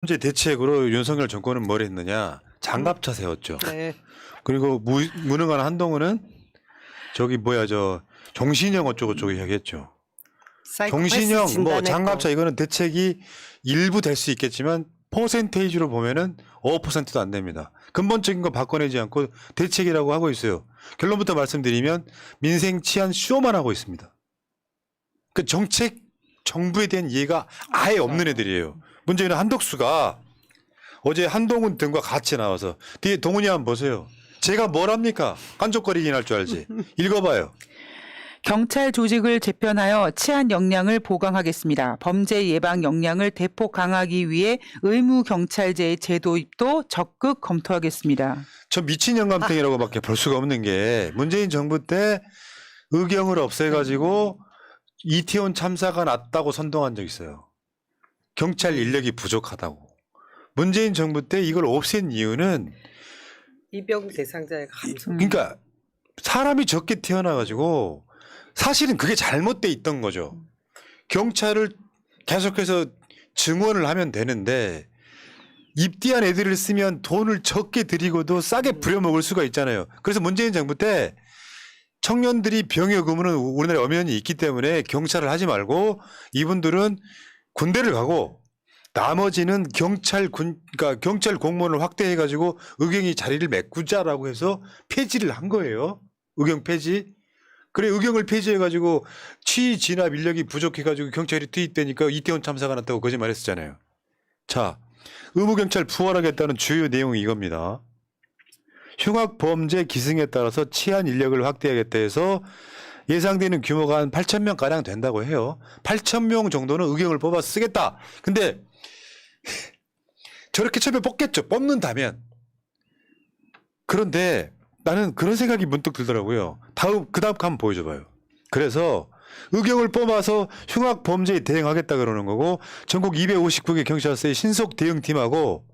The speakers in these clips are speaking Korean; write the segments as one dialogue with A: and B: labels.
A: 현재 대책으로 윤석열 정권은 뭘 했느냐? 장갑차 세웠죠.
B: 네.
A: 그리고 무능한 한동훈은 저기 뭐야 저 종신형 어쩌고저쩌고 이야기했죠. 종신형 뭐 장갑차 이거는 대책이 일부 될 수 있겠지만 퍼센테이지로 보면은 5%도 안 됩니다. 근본적인 거 바꿔내지 않고 대책이라고 하고 있어요. 결론부터 말씀드리면 민생 치안 쇼만 하고 있습니다. 그 정책 정부에 대한 이해가 아예 없는 애들이에요. 문제는 한덕수가 어제 한동훈 등과 같이 나와서 뒤에 동훈이 한번 보세요. 제가 뭘 합니까? 깐족거리긴 할 줄 알지. 읽어봐요.
C: 경찰 조직을 재편하여 치안 역량을 보강하겠습니다. 범죄 예방 역량을 대폭 강화하기 위해 의무 경찰제의 제도입도 적극 검토하겠습니다.
A: 저 미친 영감탱이라고밖에 볼 수가 없는 게 문재인 정부 때 의경을 없애가지고 이태원 참사가 났다고 선동한 적 있어요. 경찰 인력이 부족하다고. 문재인 정부 때 이걸 없앤 이유는
B: 이병 대상자의 감소.
A: 그러니까 사람이 적게 태어나가지고 사실은 그게 잘못돼 있던 거죠. 경찰을 계속해서 증원을 하면 되는데 입대한 애들을 쓰면 돈을 적게 들이고도 싸게 부려먹을 수가 있잖아요. 그래서 문재인 정부 때 청년들이 병역 의무는 우리나라에 엄연히 있기 때문에 경찰을 하지 말고 이분들은 군대를 가고 나머지는 그러니까 경찰 공무원을 확대해가지고 의경이 자리를 메꾸자라고 해서 폐지를 한 거예요. 의경 폐지. 그래 의경을 폐지해가지고 취진압 인력이 부족해가지고 경찰이 투입되니까 이태원 참사가 났다고 거짓말했었잖아요. 자, 의무경찰 부활하겠다는 주요 내용이 이겁니다. 흉악범죄 기승에 따라서 치안 인력을 확대하겠다 해서 예상되는 규모가 한 8,000명가량 된다고 해요. 8,000명 정도는 의경을 뽑아서 쓰겠다. 근데 저렇게 처음에 뽑겠죠. 뽑는다면. 그런데 나는 그런 생각이 문득 들더라고요. 그 다음 한번 보여줘봐요. 그래서 의경을 뽑아서 흉악범죄에 대응하겠다 그러는 거고 전국 259개 경찰서의 신속 대응팀하고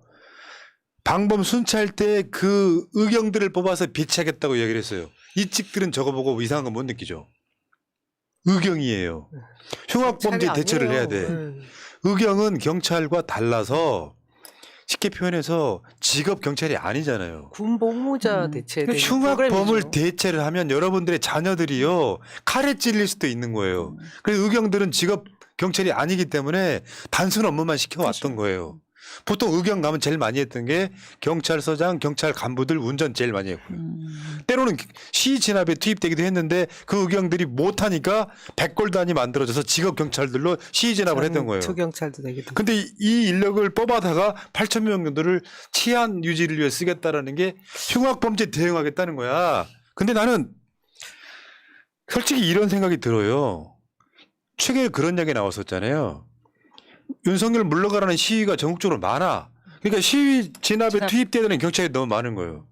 A: 방범 순찰 때 그 의경들을 뽑아서 배치하겠다고 얘기를 했어요. 이 측들은 저거 보고 이상한 거 못 느끼죠. 의경이에요. 흉악범죄 대처를 해야 돼. 의경은 경찰과 달라서 쉽게 표현해서 직업 경찰이 아니잖아요.
B: 군 복무자 대체.
A: 흉악범을 대체를 하면 여러분들의 자녀들이요 칼에 찔릴 수도 있는 거예요. 그래서 의경들은 직업 경찰이 아니기 때문에 단순 업무만 시켜왔던 거예요. 보통 의경 가면 제일 많이 했던 게 경찰서장, 경찰 간부들 운전 제일 많이 했고요. 때로는 시 진압에 투입되기도 했는데 그 의경들이 못하니까 백골단이 만들어져서 직업 경찰들로 시 진압을 했던 거예요.
B: 초경찰도 되기도.
A: 근데 이 인력을 뽑아다가 8,000명 정도를 치안 유지를 위해 쓰겠다라는 게 흉악범죄 대응하겠다는 거야. 근데 나는 솔직히 이런 생각이 들어요. 최근에 그런 이야기 나왔었잖아요. 윤석열 물러가라는 시위가 전국적으로 많아. 그러니까 시위 진압에 투입돼야 되는 경찰이 너무 많은 거예요.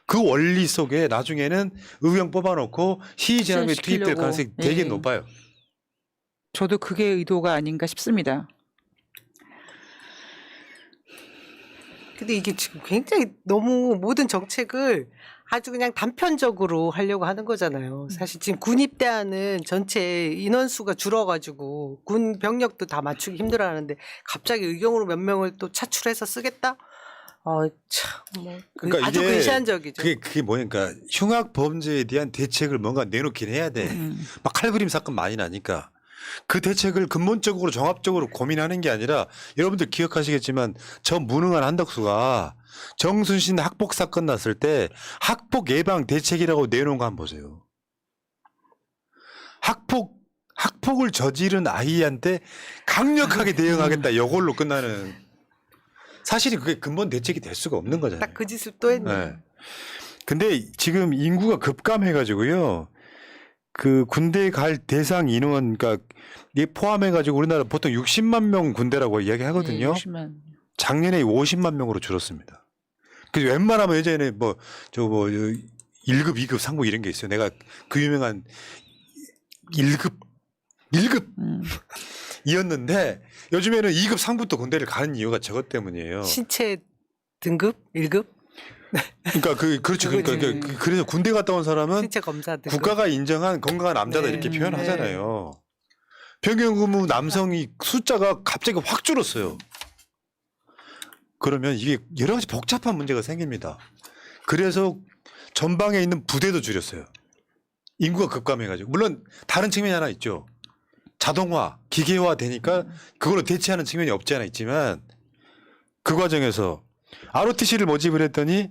A: 그 원리 속에 나중에는 의경 뽑아놓고 시위 진압에 투입될 가능성이 되게 높아요.
C: 저도 그게 의도가 아닌가 싶습니다.
B: 근데 이게 지금 굉장히 너무 모든 정책을 아주 그냥 단편적으로 하려고 하는 거잖아요. 사실 지금 군 입대하는 전체 인원수가 줄어가지고 군 병력도 다 맞추기 힘들어하는데 갑자기 의경으로 몇 명을 또 차출해서 쓰겠다? 참, 뭐
A: 그러니까
B: 아주
A: 이게
B: 근시안적이죠.
A: 그게 뭐니까 흉악 범죄에 대한 대책을 뭔가 내놓긴 해야 돼. 막 칼그림 사건 많이 나니까 그 대책을 근본적으로 종합적으로 고민하는 게 아니라 여러분들 기억하시겠지만 저 무능한 한덕수가 정순신 학폭 사건 났을 때 학폭 예방 대책이라고 내놓은 거 한번 보세요. 학폭을 저지른 아이한테 강력하게 대응하겠다. 이걸로 끝나는. 사실은 그게 근본 대책이 될 수가 없는 거잖아요.
B: 딱 그 짓을 또 했네.
A: 네. 근데 지금 인구가 급감해가지고요. 그 군대에 갈 대상 인원, 그러니까 이 포함해가지고 우리나라 보통 60만 명 군대라고 이야기하거든요.
C: 60만.
A: 작년에 50만 명으로 줄었습니다. 그래서 웬만하면 예전에 뭐 1급, 2급, 상부 이런 게 있어요. 내가 그 유명한 1급 이었는데 요즘에는 2급 상부터 군대를 가는 이유가 저것 때문이에요.
B: 신체 등급 1급?
A: 그러니까 그렇죠. 그러니까 그래서 군대 갔다 온 사람은
B: 신체 검사 등급.
A: 국가가 인정한 건강한 남자다 이렇게 표현하잖아요. 병역 의무 남성이 숫자가 갑자기 확 줄었어요. 그러면 이게 여러 가지 복잡한 문제가 생깁니다. 그래서 전방에 있는 부대도 줄였어요. 인구가 급감해가지고. 물론 다른 측면이 하나 있죠. 자동화, 기계화 되니까 그걸로 대체하는 측면이 없지 않아 있지만 그 과정에서 ROTC를 모집을 했더니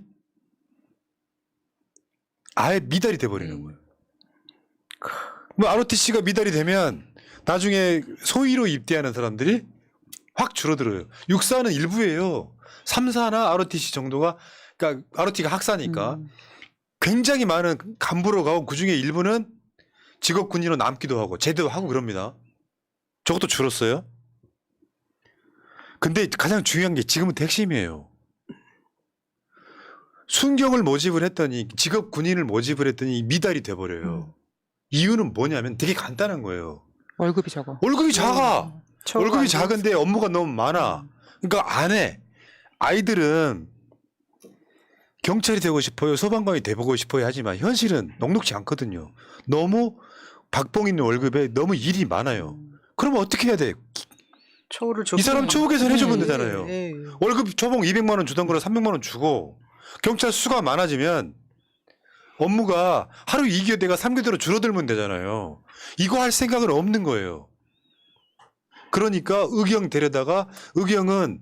A: 아예 미달이 돼버리는 거예요. 뭐 ROTC가 미달이 되면 나중에 소위로 입대하는 사람들이 확 줄어들어요. 육사는 일부예요. 3사나 ROTC 정도가, 그러니까 ROTC가 학사니까 굉장히 많은 간부로 가고 그중에 일부는 직업 군인으로 남기도 하고 제대도 하고 그럽니다. 저것도 줄었어요. 근데 가장 중요한 게 지금은 핵심이에요. 순경을 모집을 했더니 직업 군인을 모집을 했더니 미달이 돼버려요. 이유는 뭐냐면 되게 간단한 거예요.
C: 월급이 적어.
A: 월급이 작아.
B: 처우가
A: 월급이
B: 안
A: 작은데 업무가 너무 많아. 그러니까 안 해. 아이들은 경찰이 되고 싶어요. 소방관이 되고 싶어요. 하지만 현실은 녹록지 않거든요. 너무 박봉 있는 월급에 너무 일이 많아요. 그러면 어떻게 해야 돼?
B: 처우를
A: 이 사람 처우 개선해주면
B: 네,
A: 되잖아요.
B: 네.
A: 월급 초봉 200만 원 주던 거를 300만 원 주고 경찰 수가 많아지면 업무가 하루 2교대가 3교대로 줄어들면 되잖아요. 이거 할 생각은 없는 거예요. 그러니까 의경 데려다가 의경은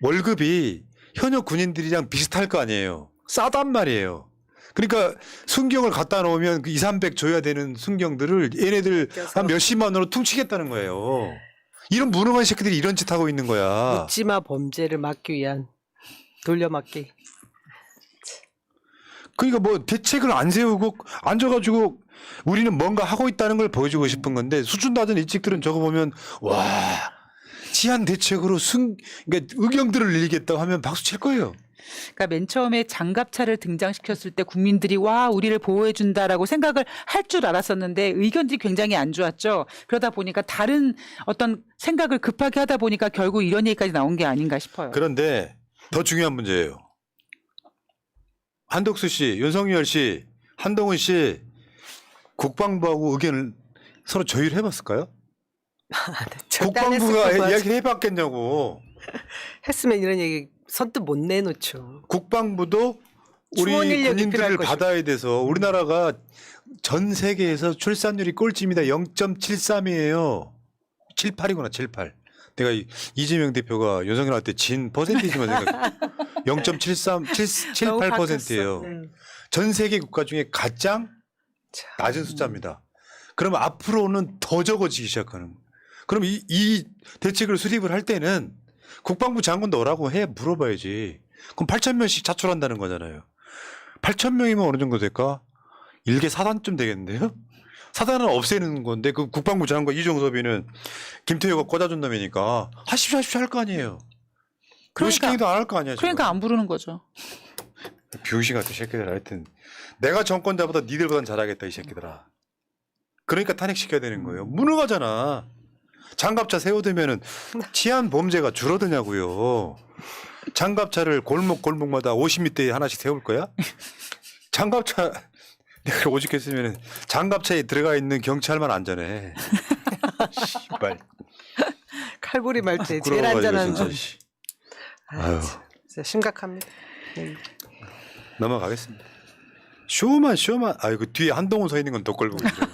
A: 월급이 현역 군인들이랑 비슷할 거 아니에요. 싸단 말이에요. 그러니까 순경을 갖다 놓으면 그 2, 300 줘야 되는 순경들을 얘네들 한 몇십만 원으로 퉁치겠다는 거예요. 이런 무능한 새끼들이 이런 짓 하고 있는 거야.
B: 묻지마 범죄를 막기 위한 돌려막기.
A: 그러니까 뭐 대책을 안 세우고 앉아가지고 우리는 뭔가 하고 있다는 걸 보여주고 싶은 건데 수준 낮은 일직들은 저거 보면 와 치안 대책으로 그러니까 의경들을 늘리겠다고 하면 박수 칠 거예요.
C: 그러니까 맨 처음에 장갑차를 등장시켰을 때 국민들이 와 우리를 보호해준다라고 생각을 할 줄 알았었는데 의견들이 굉장히 안 좋았죠. 그러다 보니까 다른 어떤 생각을 급하게 하다 보니까 결국 이런 얘기까지 나온 게 아닌가 싶어요.
A: 그런데 더 중요한 문제예요. 한덕수 씨, 윤석열 씨, 한동훈 씨 국방부하고 의견을 서로 조율해봤을까요?
B: 절대 안 했을
A: 국방부가
B: 거고
A: 이야기 해봤겠냐고.
B: 했으면 이런 얘기 선뜻 못 내놓죠.
A: 국방부도 우리
B: 추원 인력이 필요할
A: 군인들을
B: 것이고.
A: 받아야 돼서 우리나라가 전 세계에서 출산율이 꼴찌입니다. 0.73이에요. 78이구나 78. 내가 이재명 대표가 윤석열한테 진 퍼센티지만 생각. 0.73, 78%예요. 전 세계 국가 중에 가장 낮은 숫자입니다. 그러면 앞으로는 더 적어지기 시작하는 거예요. 그럼 이 대책을 수립을 할 때는 국방부 장관도 오라고 해 물어봐야지. 그럼 8,000명씩 차출한다는 거잖아요. 8,000명이면 어느 정도 될까? 일개 사단쯤 되겠는데요? 사단은 없애는 건데 그 국방부 장관 이종섭이는 김태효가 꽂아준 놈이니까 하십시오 할 거 아니에요. 그런 시키기도 안 할 거 아니야.
C: 그러니까 안 부르는 거죠.
A: 비용신 같은 새끼들 하여튼 내가 정권자보다 니들보단 잘하겠다 이 새끼들아. 그러니까 탄핵시켜야 되는 거예요. 무능하잖아. 장갑차 세워두면은 치안 범죄가 줄어드냐고요. 장갑차를 골목마다 50m에 하나씩 세울 거야? 장갑차 내가 오죽했으면 장갑차에 들어가 있는 경찰만 안전해. 씨발.
B: 칼부리 말 때 제일 안전한 건.
A: 아유.
B: 진짜 심각합니다.
A: 넘어가겠습니다. 쇼만. 아이고 뒤에 한동훈 서 있는 건 더 꼴보기 싫어.